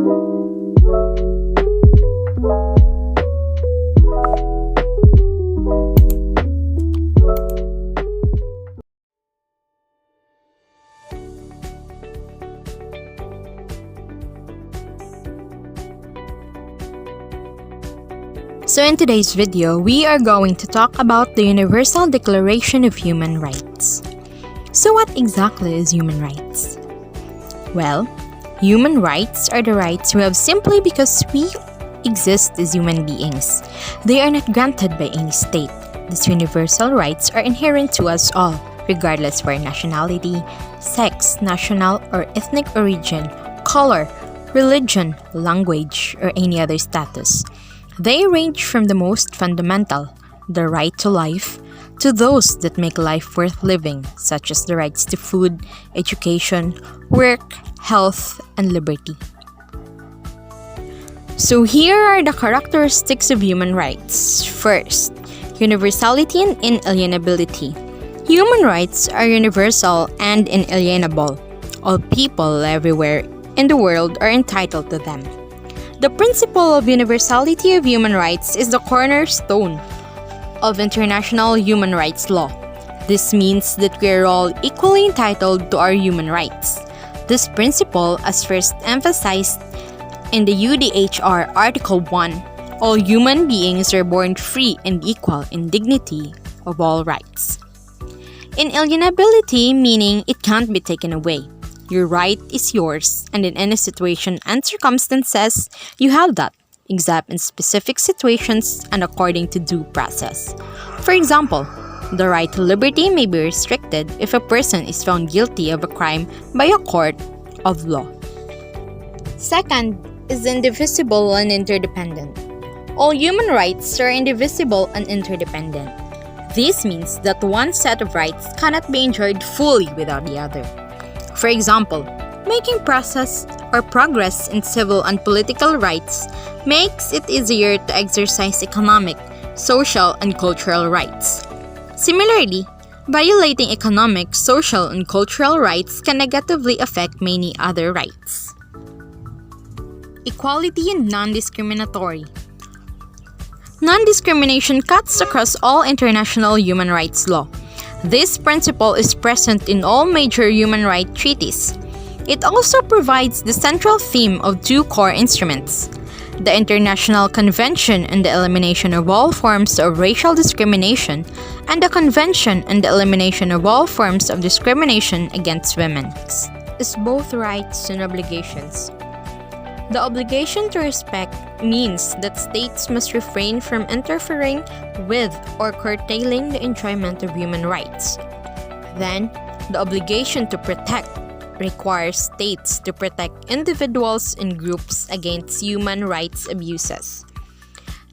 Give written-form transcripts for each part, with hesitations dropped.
So in today's video, we are going to talk about the Universal Declaration of Human Rights. So what exactly is human rights? Well, human rights are the rights we have simply because we exist as human beings. They are not granted by any state. These universal rights are inherent to us all, regardless of our nationality, sex, national or ethnic origin, color, religion, language, or any other status. They range from the most fundamental, the right to life, to those that make life worth living, such as the rights to food, education, work, health, and liberty. So here are the characteristics of human rights. First, universality and inalienability. Human rights are universal and inalienable. All people everywhere in the world are entitled to them. The principle of universality of human rights is the cornerstone of international human rights law. This means that we are all equally entitled to our human rights. This principle, as first emphasized in the UDHR Article 1, all human beings are born free and equal in dignity of all rights. Inalienability, meaning it can't be taken away. Your right is yours, and in any situation and circumstances, you have that, except in specific situations and according to due process. For example, the right to liberty may be restricted if a person is found guilty of a crime by a court of law. Second is indivisible and interdependent. All human rights are indivisible and interdependent. This means that one set of rights cannot be enjoyed fully without the other. For example, making progress in civil and political rights makes it easier to exercise economic, social, and cultural rights. Similarly, violating economic, social, and cultural rights can negatively affect many other rights. Equality and non-discriminatory. Non-discrimination cuts across all international human rights law. This principle is present in all major human rights treaties. It also provides the central theme of two core instruments: the International Convention on the Elimination of All Forms of Racial Discrimination and the Convention on the Elimination of All Forms of Discrimination Against Women. Is both rights and obligations. The obligation to respect means that states must refrain from interfering with or curtailing the enjoyment of human rights. Then, the obligation to protect requires states to protect individuals and groups against human rights abuses.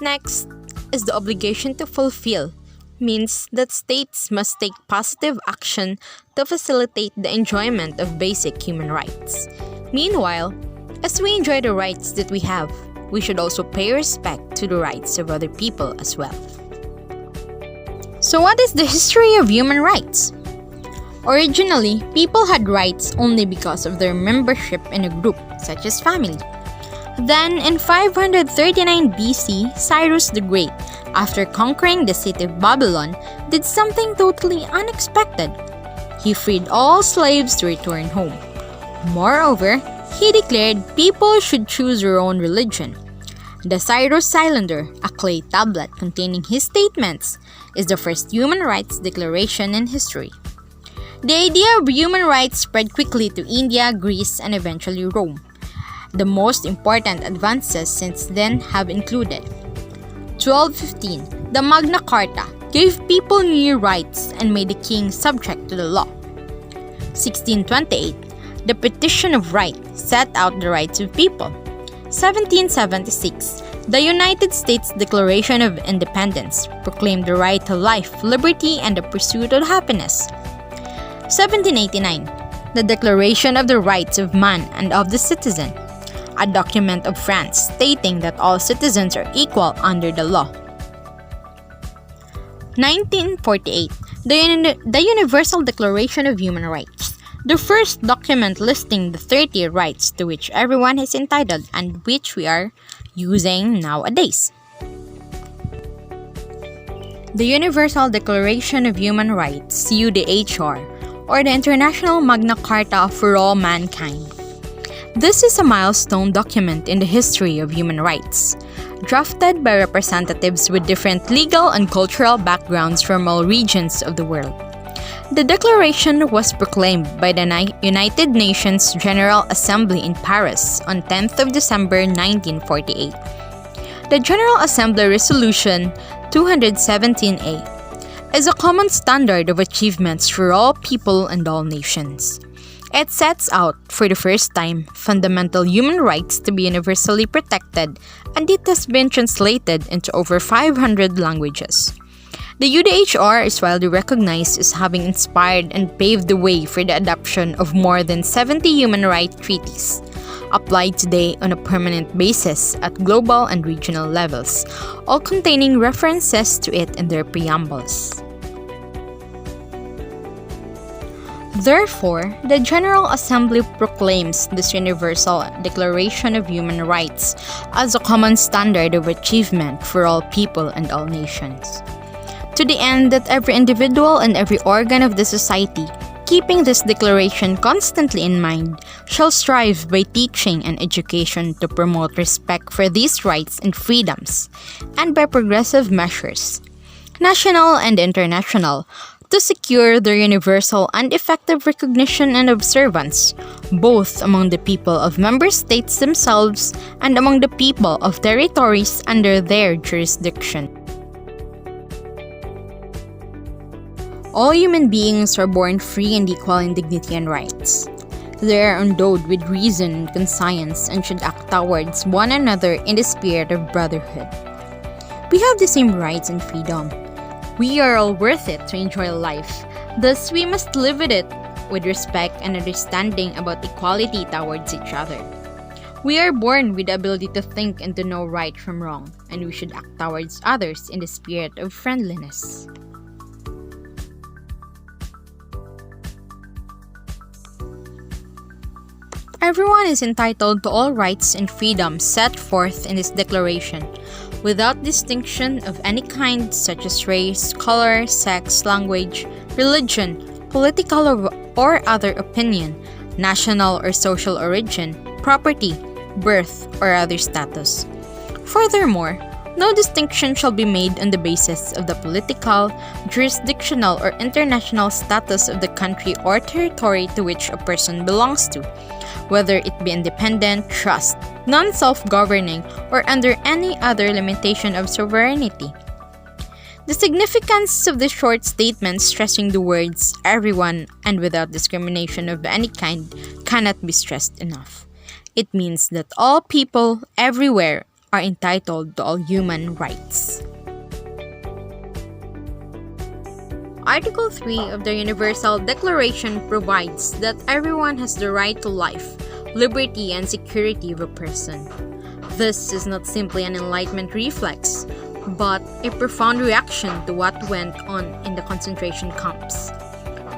Next is the obligation to fulfill, means that states must take positive action to facilitate the enjoyment of basic human rights. Meanwhile, as we enjoy the rights that we have, we should also pay respect to the rights of other people as well. So what is the history of human rights? Originally, people had rights only because of their membership in a group, such as family. Then, in 539 BC, Cyrus the Great, after conquering the city of Babylon, did something totally unexpected. He freed all slaves to return home. Moreover, he declared people should choose their own religion. The Cyrus Cylinder, a clay tablet containing his statements, is the first human rights declaration in history. The idea of human rights spread quickly to India, Greece, and eventually Rome. The most important advances since then have included 1215, the Magna Carta gave people new rights and made the king subject to the law. 1628, the Petition of Right set out the rights of people. 1776, the United States Declaration of Independence proclaimed the right to life, liberty, and the pursuit of happiness. 1789, the Declaration of the Rights of Man and of the Citizen, a document of France stating that all citizens are equal under the law. 1948, the Universal Declaration of Human Rights. The first document listing the 30 rights to which everyone is entitled and which we are using nowadays. The Universal Declaration of Human Rights, UDHR, or the International Magna Carta for all mankind. This is a milestone document in the history of human rights, drafted by representatives with different legal and cultural backgrounds from all regions of the world. The declaration was proclaimed by the United Nations General Assembly in Paris on 10th of December 1948. The General Assembly Resolution 217A is a common standard of achievements for all people and all nations. It sets out, for the first time, fundamental human rights to be universally protected, and it has been translated into over 500 languages. The UDHR is widely recognized as having inspired and paved the way for the adoption of more than 70 human rights treaties, applied today on a permanent basis at global and regional levels, all containing references to it in their preambles. Therefore, the General Assembly proclaims this Universal Declaration of Human Rights as a common standard of achievement for all people and all nations, to the end that every individual and every organ of the society, keeping this declaration constantly in mind, shall strive by teaching and education to promote respect for these rights and freedoms, and by progressive measures, national and international, to secure their universal and effective recognition and observance, both among the people of member states themselves and among the people of territories under their jurisdiction. All human beings are born free and equal in dignity and rights. They are endowed with reason and conscience and should act towards one another in the spirit of brotherhood. We have the same rights and freedom. We are all worth it to enjoy life. Thus, we must live with it with respect and understanding about equality towards each other. We are born with the ability to think and to know right from wrong, and we should act towards others in the spirit of friendliness. Everyone is entitled to all rights and freedoms set forth in this declaration, without distinction of any kind, such as race, color, sex, language, religion, political or other opinion, national or social origin, property, birth, or other status. Furthermore, no distinction shall be made on the basis of the political, jurisdictional, or international status of the country or territory to which a person belongs to, whether it be independent, trust, non-self-governing, or under any other limitation of sovereignty. The significance of this short statement stressing the words everyone and without discrimination of any kind cannot be stressed enough. It means that all people everywhere are entitled to all human rights. Article 3 of the Universal Declaration provides that everyone has the right to life, liberty, and security of a person. This is not simply an Enlightenment reflex, but a profound reaction to what went on in the concentration camps.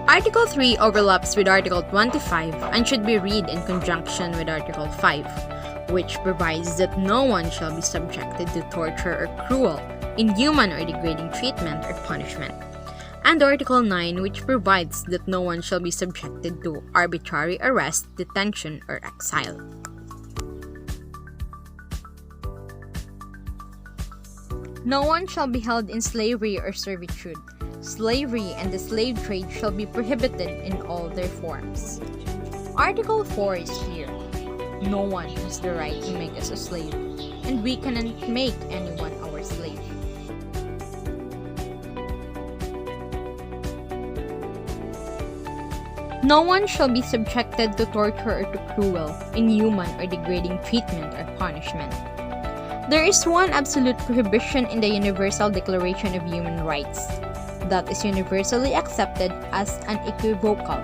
Article 3 overlaps with Article 25 and should be read in conjunction with Article 5, which provides that no one shall be subjected to torture or cruel, inhuman, or degrading treatment or punishment, and Article 9, which provides that no one shall be subjected to arbitrary arrest, detention, or exile. No one shall be held in slavery or servitude. Slavery and the slave trade shall be prohibited in all their forms. Article 4 is clear. No one has the right to make us a slave, and we cannot make anyone our slave. No one shall be subjected to torture or to cruel, inhuman, or degrading treatment or punishment. There is one absolute prohibition in the Universal Declaration of Human Rights that is universally accepted as unequivocal: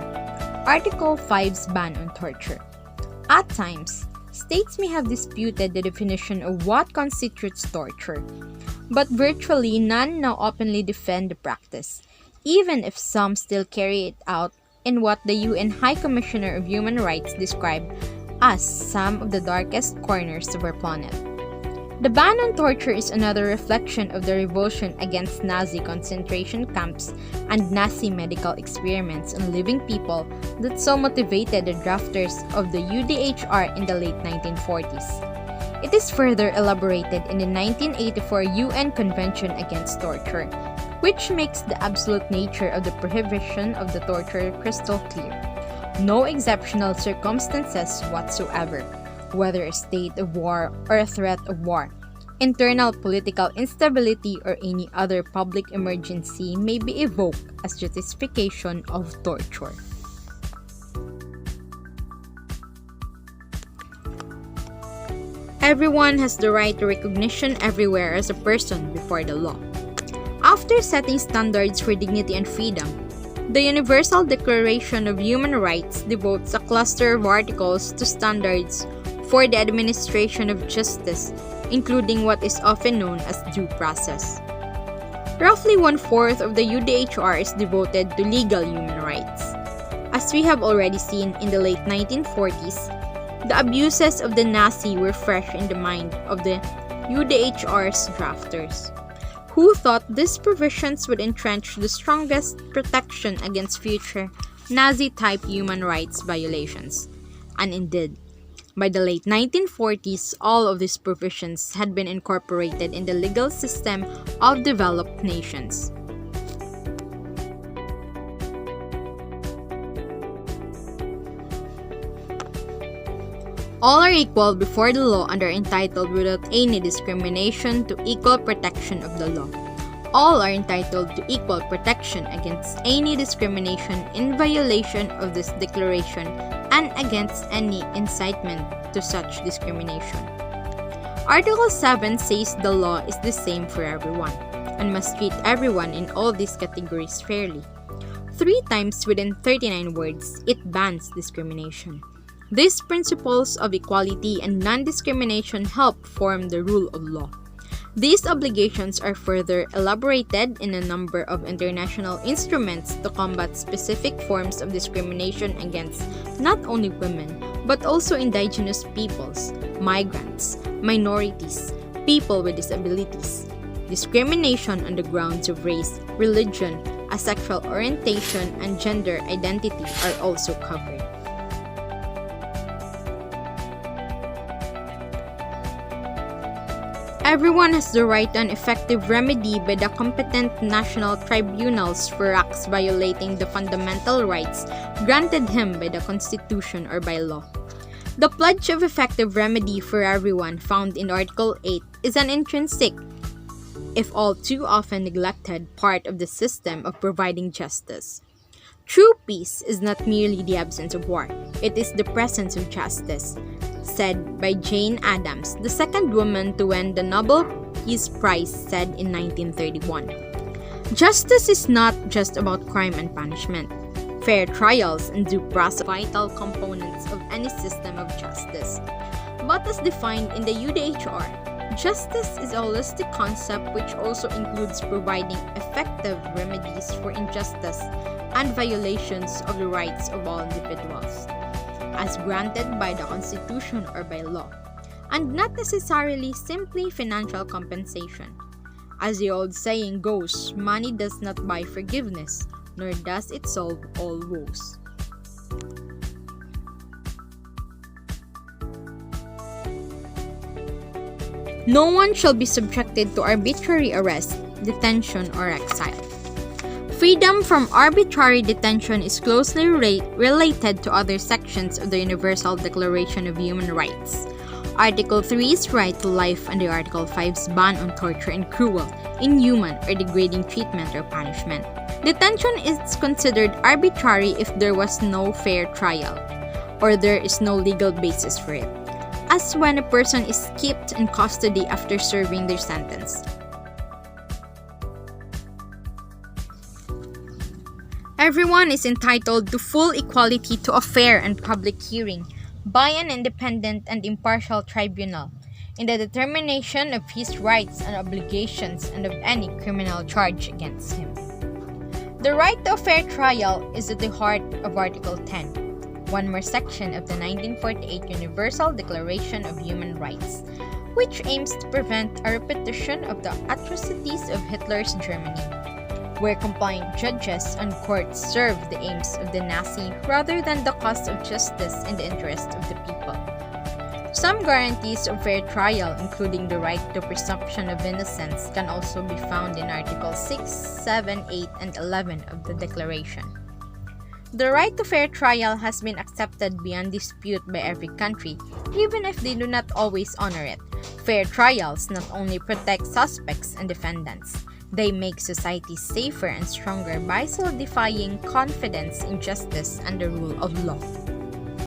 Article 5's ban on torture. At times, states may have disputed the definition of what constitutes torture, but virtually none now openly defend the practice, even if some still carry it out in what the UN High Commissioner of Human Rights described as some of the darkest corners of our planet. The ban on torture is another reflection of the revulsion against Nazi concentration camps and Nazi medical experiments on living people that so motivated the drafters of the UDHR in the late 1940s. It is further elaborated in the 1984 UN Convention Against Torture, which makes the absolute nature of the prohibition of the torture crystal clear. No exceptional circumstances whatsoever, whether a state of war or a threat of war, internal political instability, or any other public emergency may be evoked as justification of torture. Everyone has the right to recognition everywhere as a person before the law. After setting standards for dignity and freedom, the Universal Declaration of Human Rights devotes a cluster of articles to standards for the administration of justice, including what is often known as due process. Roughly one-fourth of the UDHR is devoted to legal human rights. As we have already seen in the late 1940s, the abuses of the Nazi were fresh in the mind of the UDHR's drafters, who thought these provisions would entrench the strongest protection against future Nazi-type human rights violations. And indeed, by the late 1940s, all of these provisions had been incorporated in the legal system of developed nations. All are equal before the law and are entitled without any discrimination to equal protection of the law. All are entitled to equal protection against any discrimination in violation of this declaration and against any incitement to such discrimination. Article 7 says the law is the same for everyone and must treat everyone in all these categories fairly. 3 times within 39 words, it bans discrimination. These principles of equality and non-discrimination help form the rule of law. These obligations are further elaborated in a number of international instruments to combat specific forms of discrimination against not only women, but also indigenous peoples, migrants, minorities, people with disabilities. Discrimination on the grounds of race, religion, a sexual orientation, and gender identity are also covered. Everyone has the right to an effective remedy by the competent national tribunals for acts violating the fundamental rights granted him by the Constitution or by law. The pledge of effective remedy for everyone found in Article 8 is an intrinsic, if all too often neglected, part of the system of providing justice. True peace is not merely the absence of war, it is the presence of justice, said by Jane Addams, the second woman to win the Nobel Peace Prize, said in 1931. Justice is not just about crime and punishment. Fair trials and due process are vital components of any system of justice. But as defined in the UDHR, justice is a holistic concept which also includes providing effective remedies for injustice and violations of the rights of all individuals, as granted by the Constitution or by law, and not necessarily simply financial compensation. As the old saying goes, money does not buy forgiveness, nor does it solve all woes. No one shall be subjected to arbitrary arrest, detention, or exile. Freedom from arbitrary detention is closely related to other sections of the Universal Declaration of Human Rights. Article 3's right to life and the Article 5's ban on torture and cruel, inhuman, or degrading treatment or punishment. Detention is considered arbitrary if there was no fair trial, or there is no legal basis for it, as when a person is kept in custody after serving their sentence. Everyone is entitled to full equality to a fair and public hearing by an independent and impartial tribunal in the determination of his rights and obligations and of any criminal charge against him. The right to a fair trial is at the heart of Article 10, one more section of the 1948 Universal Declaration of Human Rights, which aims to prevent a repetition of the atrocities of Hitler's Germany, where compliant judges and courts serve the aims of the Nazi rather than the cause of justice in the interest of the people. Some guarantees of fair trial, including the right to presumption of innocence, can also be found in Articles 6, 7, 8, and 11 of the Declaration. The right to fair trial has been accepted beyond dispute by every country, even if they do not always honor it. Fair trials not only protect suspects and defendants, they make society safer and stronger by solidifying confidence in justice and the rule of law.